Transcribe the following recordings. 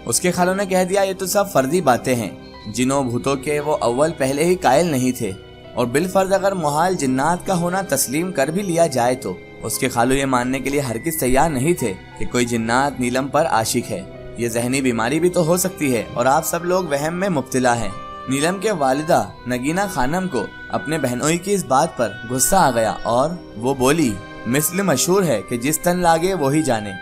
उसके खालों ने कह दिया, ये तो सब फर्जी बातें हैं, जिनों भूतों के वो अव्वल पहले ही कायल नहीं थे, और बिलफर्ज अगर मुहाल जिन्नात का होना तस्लीम कर भी लिया जाए तो उसके खालू ये मानने के लिए हरगिज़ तैयार नहीं थे कि कोई जिन्नात नीलम पर आशिक है। ये जहनी बीमारी भी तो हो सकती है और आप सब लोग वहम में मुब्तला हैं। नीलम के वालिदा नगीना खानम को अपने बहनोई की इस बात पर गुस्सा आ गया और वो बोली, मिसल मशहूर है कि जिस तन लागे वो ही जाने,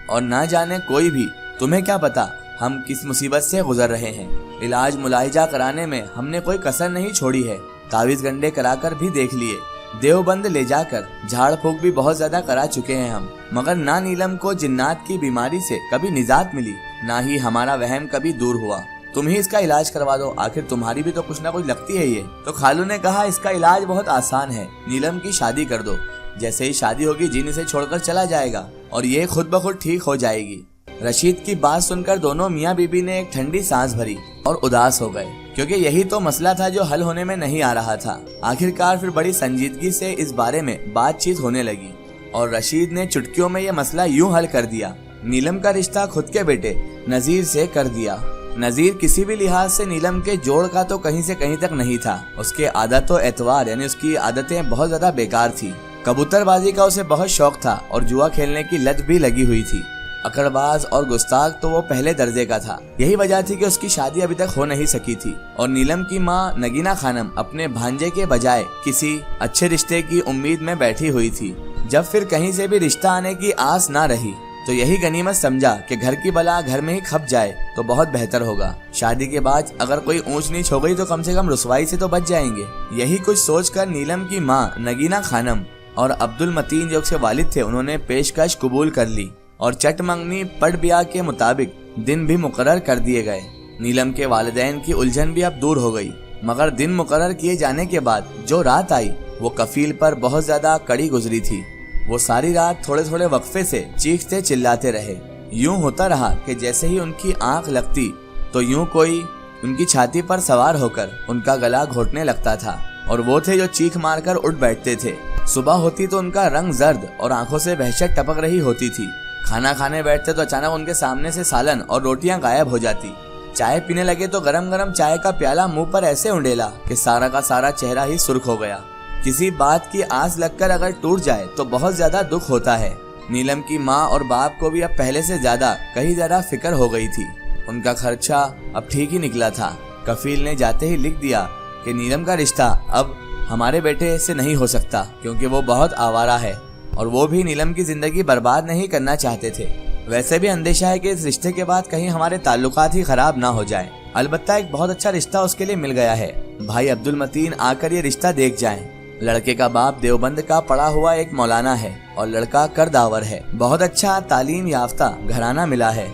और ना जाने कोई भी, तुम्हें क्या पता हम किस मुसीबत से गुजर रहे हैं। इलाज मुलाहिजा कराने में हमने कोई कसर नहीं छोड़ी है। तावीज गंडे कराकर भी देख लिए, देवबंद ले जाकर झाड़ फूक भी बहुत ज्यादा करा चुके हैं हम, मगर ना नीलम को जिन्नात की बीमारी से कभी निजात मिली, ना ही हमारा वहम कभी दूर हुआ। तुम ही इसका इलाज करवा दो, आखिर तुम्हारी भी तो कुछ ना कुछ लगती है ये। तो खालू ने कहा, इसका इलाज बहुत आसान है, नीलम की शादी कर दो। जैसे ही शादी होगी जिन इसे छोड़कर चला जाएगा और ये खुद ब खुद ठीक हो जाएगी। रशीद की बात सुनकर दोनों मियाँ बीबी ने एक ठंडी सांस भरी और उदास हो गए, क्योंकि यही तो मसला था जो हल होने में नहीं आ रहा था। आखिरकार फिर बड़ी संजीदगी से इस बारे में बातचीत होने लगी और रशीद ने चुटकियों में यह मसला यूं हल कर दिया, नीलम का रिश्ता खुद के बेटे नजीर से कर दिया। नजीर किसी भी लिहाज से नीलम के जोड़ का तो कहीं से कहीं तक नहीं था। उसके आदत व एतवार यानी उसकी आदतें बहुत ज्यादा बेकार थी। कबूतरबाजी का उसे बहुत शौक था और जुआ खेलने की लत भी लगी हुई थी। अकड़बाज और गुस्ताख तो वो पहले दर्जे का था। यही वजह थी कि उसकी शादी अभी तक हो नहीं सकी थी और नीलम की माँ नगीना खानम अपने भांजे के बजाय किसी अच्छे रिश्ते की उम्मीद में बैठी हुई थी। जब फिर कहीं से भी रिश्ता आने की आस ना रही तो यही गनीमत समझा कि घर की बला घर में ही खप जाए तो बहुत बेहतर होगा। शादी के बाद अगर कोई ऊंच नीच हो गई तो कम से कम रुसवाई से तो बच जाएंगे। यही कुछ सोचकर नीलम की माँ नगीना खानम और अब्दुल मतीन जो उसके वालिद थे, उन्होंने पेशकश कबूल कर ली और चट मंगनी पट ब्याह के मुताबिक दिन भी मुकर्रर कर दिए गए। नीलम के वालिदैन की उलझन भी अब दूर हो गई, मगर दिन मुकर्रर किए जाने के बाद जो रात आई वो कफील पर बहुत ज्यादा कड़ी गुजरी थी। वो सारी रात थोड़े थोड़े वक्फे से चीखते चिल्लाते रहे। यूं होता रहा कि जैसे ही उनकी आंख लगती तो यूं कोई उनकी छाती पर सवार होकर उनका गला घोटने लगता था, और वो थे जो चीख मारकर उठ बैठते थे। सुबह होती तो उनका रंग जर्द और आंखों से वहशत टपक रही होती थी। खाना खाने बैठते तो अचानक उनके सामने से सालन और रोटियां गायब हो जाती। चाय पीने लगे तो गरम गरम चाय का प्याला मुंह पर ऐसे उंडेला कि सारा का सारा चेहरा ही सुर्ख हो गया। किसी बात की आस लगकर अगर टूट जाए तो बहुत ज्यादा दुख होता है। नीलम की माँ और बाप को भी अब पहले से कहीं ज्यादा फिक्र हो गई थी। उनका खर्चा अब ठीक ही निकला था। कफील ने जाते ही लिख दिया कि नीलम का रिश्ता अब हमारे बेटे से नहीं हो सकता, क्योंकि वो बहुत आवारा है और वो भी नीलम की जिंदगी बर्बाद नहीं करना चाहते थे। वैसे भी अंदेशा है कि इस रिश्ते के बाद कहीं हमारे ताल्लुकात ही खराब ना हो जाएं। अलबत्ता एक बहुत अच्छा रिश्ता उसके लिए मिल गया है। भाई अब्दुल मतीन आकर ये रिश्ता देख जाएं। लड़के का बाप देवबंद का पढ़ा हुआ एक मौलाना है और लड़का करदावर है। बहुत अच्छा तालीम याफ्ता घराना मिला है।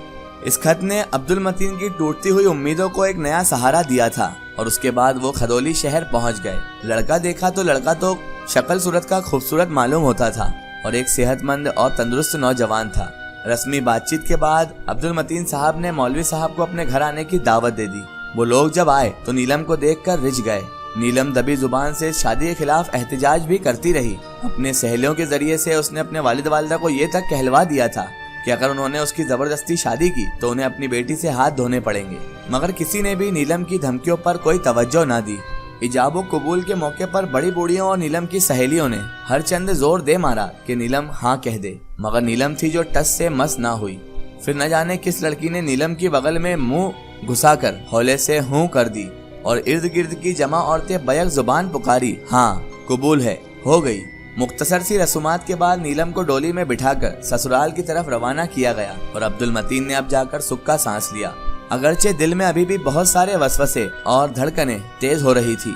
इस खत ने अब्दुल मतीन की टूटती हुई उम्मीदों को एक नया सहारा दिया था और उसके बाद वो खदोली शहर पहुंच गए। लड़का देखा तो लड़का तो शक्ल सूरत का खूबसूरत मालूम होता था और एक सेहतमंद और तंदुरुस्त नौजवान था। रस्मी बातचीत के बाद अब्दुल मतीन साहब ने मौलवी साहब को अपने घर आने की दावत दे दी। वो लोग जब आए तो नीलम को देखकर रिझ गए। नीलम दबी जुबान से शादी के खिलाफ एहतजाज भी करती रही। अपने सहेलियों के जरिए से उसने अपने वालिद वालिदा को ये तक कहलवा दिया था कि अगर उन्होंने उसकी जबरदस्ती शादी की तो उन्हें अपनी बेटी से हाथ धोने पड़ेंगे, मगर किसी ने भी नीलम की धमकियों पर कोई तवज्जो न दी। इजाबो कबूल के मौके पर बड़ी बूढ़ियों और नीलम की सहेलियों ने हर चंद जोर दे मारा कि नीलम हाँ कह दे, मगर नीलम थी जो टस से मस ना हुई। फिर न जाने किस लड़की ने नीलम की बगल में मुंह घुसाकर हौले से हूं कर दी और इर्द गिर्द की जमा औरतें बैक जुबान पुकारी, हाँ कबूल है, हो गई। मुख्तसर सी रसूमात के बाद नीलम को डोली में बिठाकर ससुराल की तरफ रवाना किया गया और अब्दुल मतीन ने अब जाकर सुख का सांस लिया। अगरचे दिल में अभी भी बहुत सारे वसवसे और धड़कनें तेज हो रही थी,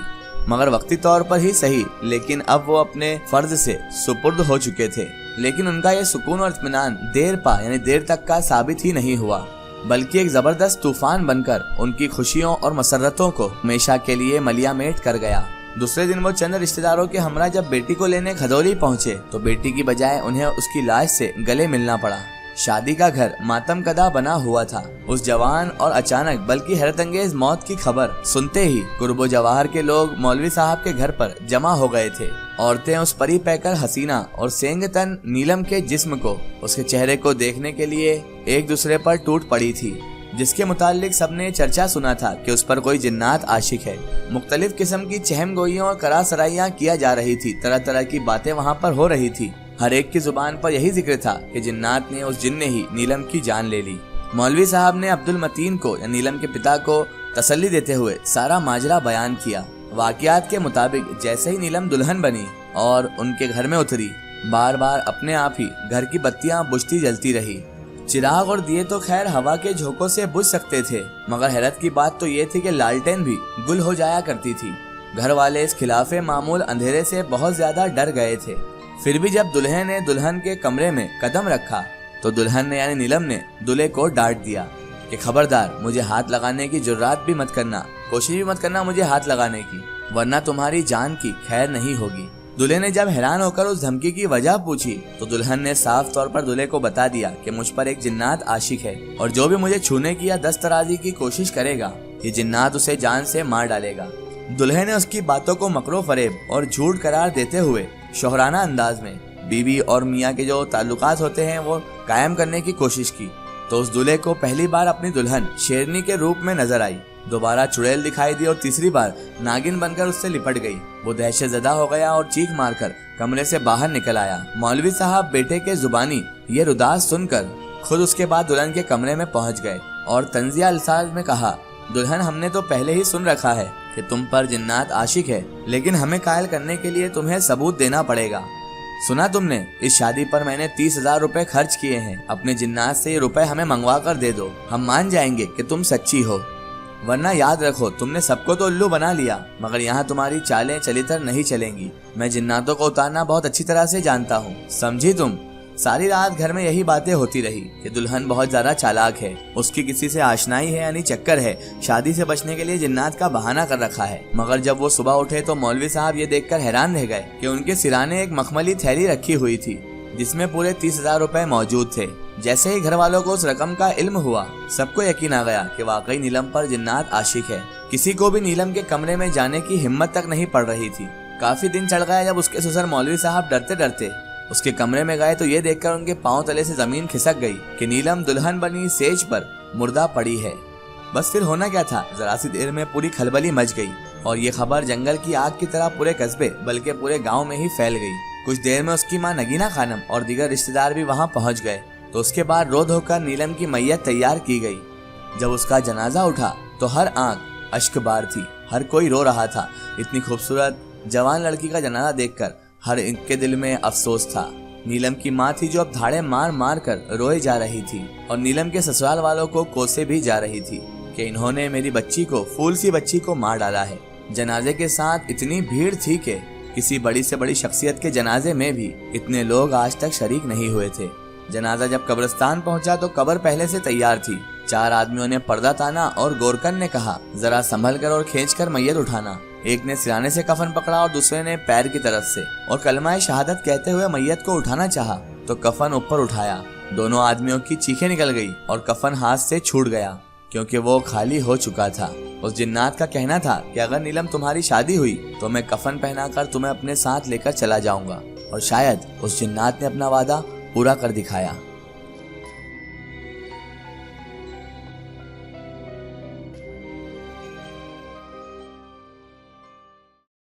मगर वक्ती तौर पर ही सही, लेकिन अब वो अपने फर्ज से सुपुर्द हो चुके थे। लेकिन उनका ये सुकून और इत्मीनान देर तक का साबित ही नहीं हुआ, बल्कि एक जबरदस्त तूफान बनकर उनकी खुशियों और मसरतों को हमेशा के लिए मलियामेट कर गया। दूसरे दिन वो चंद रिश्तेदारों के हमरा जब बेटी को लेने खदौली पहुँचे तो बेटी की बजाय उन्हें उसकी लाश से गले मिलना पड़ा। शादी का घर मातम कदा बना हुआ था। उस जवान और अचानक बल्कि हैरतअंगेज मौत की खबर सुनते ही कुर्बो जवाहर के लोग मौलवी साहब के घर पर जमा हो गए थे। औरतें उस परी पैकर हसीना और सेंग तन नीलम के जिस्म को, उसके चेहरे को देखने के लिए एक दूसरे पर टूट पड़ी थी। जिसके मुतालिक सबने चर्चा सुना था कि उस पर कोई जिन्नात आशिक है। मुख्तलिफ किस्म की चहम गोइयां और करासराइयां किया जा रही थी, तरह तरह की बातें वहाँ पर हो रही थी। हर एक की जुबान पर यही जिक्र था कि जिन्नात ने, उस जिन ने ही नीलम की जान ले ली। मौलवी साहब ने अब्दुल मतीन को या नीलम के पिता को तसल्ली देते हुए सारा माजरा बयान किया। वाकयात के मुताबिक जैसे ही नीलम दुल्हन बनी और उनके घर में उतरी, बार बार अपने आप ही घर की बत्तियां बुझती जलती रही। चिराग और दिए तो खैर हवा के झोंकों से बुझ सकते थे, मगर हैरत की बात तो ये थी कि लालटेन भी गुल हो जाया करती थी। घर वाले इस खिलाफे मामूल अंधेरे से बहुत ज्यादा डर गए थे। फिर भी जब दुल्हन ने दुल्हन के कमरे में कदम रखा तो दुल्हन ने यानी नीलम ने दूल्हे को डांट दिया कि खबरदार, मुझे हाथ लगाने की जुर्रात भी मत करना, कोशिश भी मत करना मुझे हाथ लगाने की, वरना तुम्हारी जान की खैर नहीं होगी। दूल्हे ने जब हैरान होकर उस धमकी की वजह पूछी तो दुल्हन ने साफ तौर पर दूल्हे को बता दिया कि मुझ पर एक जिन्नात आशिक है और जो भी मुझे छूने की या दस्तराजी की कोशिश करेगा, ये जिन्नात उसे जान से मार डालेगा। दूल्हे ने उसकी बातों को मकरो फरेब और झूठ करार देते हुए शोहराना अंदाज में बीवी और मियाँ के जो ताल्लुकात होते हैं वो कायम करने की कोशिश की। तो उस दूल्हे को पहली बार अपनी दुल्हन शेरनी के रूप में नजर आई, दोबारा चुड़ैल दिखाई दी और तीसरी बार नागिन बनकर उससे लिपट गई। वो दहशतज़दा हो गया और चीख मारकर कमरे से बाहर निकल आया। मौलवी साहब बेटे के जुबानी ये रुदास सुनकर खुद उसके बाद दुल्हन के कमरे में पहुंच गए और तंजिया अल्फाज में कहा, दुल्हन, हमने तो पहले ही सुन रखा है कि तुम पर जिन्नात आशिक है, लेकिन हमें कायल करने के लिए तुम्हें सबूत देना पड़ेगा। सुना तुमने, इस शादी पर मैंने 30,000 रुपए खर्च किए हैं। अपने जिन्नात से ये रुपए हमें मंगवा कर दे दो, हम मान जाएंगे कि तुम सच्ची हो। वरना याद रखो, तुमने सबको तो उल्लू बना लिया, मगर यहाँ तुम्हारी चालें चलितर नहीं चलेंगी। मैं जिन्नातों को उतारना बहुत अच्छी तरह से जानता हूँ, समझी तुम। सारी रात घर में यही बातें होती रही कि दुल्हन बहुत ज्यादा चालाक है, उसकी किसी से आशनाई है यानी चक्कर है, शादी से बचने के लिए जिन्नात का बहाना कर रखा है। मगर जब वो सुबह उठे तो मौलवी साहब ये देखकर हैरान रह गए कि उनके सिराने एक मखमली थैली रखी हुई थी जिसमें पूरे 30,000 रुपए मौजूद थे। जैसे ही घर वालों को उस रकम का इल्म हुआ, सबको यकीन आ गया कि वाकई नीलम पर जिन्नात आशिक है। किसी को भी नीलम के कमरे में जाने की हिम्मत तक नहीं पड़ रही थी। काफी दिन चढ़ गया जब उसके ससुर मौलवी साहब डरते डरते उसके कमरे में गए तो ये देखकर उनके पांव तले से जमीन खिसक गई कि नीलम दुल्हन बनी सेज पर मुर्दा पड़ी है। बस फिर होना क्या था, जरा सी देर में पूरी खलबली मच गई और ये खबर जंगल की आग की तरह पूरे कस्बे बल्कि पूरे गांव में ही फैल गई। कुछ देर में उसकी माँ नगीना खानम और दीगर रिश्तेदार भी वहाँ पहुँच गए। तो उसके बाद रो धोकर नीलम की मैयत तैयार की गई। जब उसका जनाजा उठा तो हर आंख अश्कबार थी, हर कोई रो रहा था। इतनी खूबसूरत जवान लड़की का जनाजा देखकर हर एक के दिल में अफसोस था। नीलम की माँ थी जो अब धाड़े मार मार कर रोए जा रही थी और नीलम के ससुराल वालों को कोसे भी जा रही थी कि इन्होंने मेरी बच्ची को, फूल सी बच्ची को मार डाला है। जनाजे के साथ इतनी भीड़ थी कि किसी बड़ी से बड़ी शख्सियत के जनाजे में भी इतने लोग आज तक शरीक नहीं हुए थे। जनाजा जब कब्रिस्तान पहुंचा तो कब्र पहले से तैयार थी। 4 आदमियों ने पर्दा ताना और गोरकन ने कहा, जरा संभल कर और खींच कर मैयत उठाना। एक ने सिराने से कफन पकड़ा और दूसरे ने पैर की तरफ से, और कलमाए शहादत कहते हुए मैयत को उठाना चाहा तो कफन ऊपर उठाया। दोनों आदमियों की चीखें निकल गई और कफन हाथ से छूट गया क्योंकि वो खाली हो चुका था। उस जिन्नात का कहना था कि अगर नीलम तुम्हारी शादी हुई तो मैं कफन पहनाकर तुम्हें अपने साथ लेकर चला जाऊंगा, और शायद उस जिन्नात ने अपना वादा पूरा कर दिखाया।